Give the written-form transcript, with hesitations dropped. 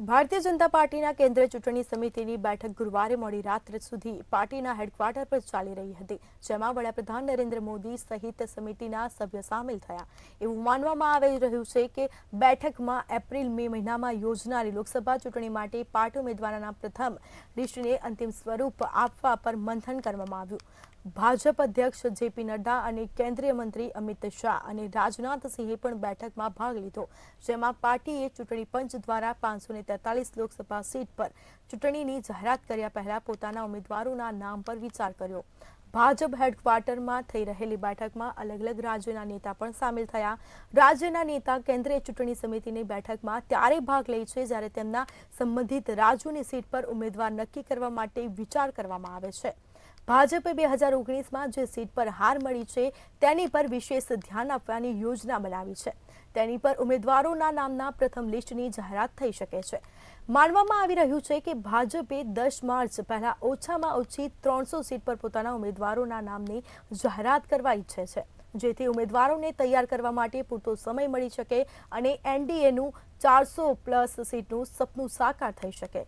ભારતીય જનતા પાર્ટીના કેન્દ્રીય ચૂંટણી સમિતિની બેઠક ગુરુવારે મોડી રાત સુધી પાર્ટીના હેડક્વાર્ટર પર ચાલી રહી હતી, જેમાં વડાપ્રધાન નરેન્દ્ર મોદી સહિત સમિતિના સભ્યો સામેલ થયા. એવું માનવામાં આવી રહ્યું છે કે બેઠકમાં એપ્રિલ-મે મહિનામાં યોજનારી લોકસભા ચૂંટણી માટે પાર્ટી ઉમેદવારોના પ્રથમ લિસ્ટને અંતિમ સ્વરૂપ આપવા પર મંથન કરવામાં આવ્યું. ભાજપ અધ્યક્ષ જેપી નડ્ડા અને કેન્દ્રીય મંત્રી અમિત શાહ અને રાજનાથ સિંહે પણ બેઠકમાં ભાગ લીધો, જેમાં પાર્ટીએ ચૂંટણી પંચ દ્વારા 543 લોકસભા સીટ પર ચૂંટણીની જાહેરાત કર્યા પહેલા પોતાના ઉમેદવારોના નામ પર વિચાર કર્યો. ભાજપ હેડક્વાર્ટરમાં થઈ રહેલી બેઠકમાં અલગ અલગ રાજ્યોના નેતા પણ સામેલ થયા. રાજ્યના નેતા કેન્દ્રીય ચૂંટણી સમિતિની બેઠકમાં ત્યારે ભાગ લે છે જ્યારે તેમના સંબંધિત રાજ્યોની સીટ પર ઉમેદવાર નક્કી કરવા માટે વિચાર કરવામાં આવે છે. ભાજપે 2019માં જે સીટ પર હાર મળી છે તેની પર વિશેષ ધ્યાન આપવાની યોજના બનાવી છે. તેની પર ઉમેદવારોના નામના પ્રથમ લિસ્ટની જાહેરાત થઈ શકે છે. માનવામાં આવી રહ્યું છે કે ભાજપે 10 માર્ચ પહેલા ઓછામાં ઓછી 300 સીટ પર પોતાના ઉમેદવારોના નામની જાહેરાત કરવા ઈચ્છે છે, જેથી ઉમેદવારોને તૈયાર કરવા માટે પૂરતો સમય મળી શકે અને એનડીએનું 400+ સીટનું સપનું સાકાર થઈ શકે.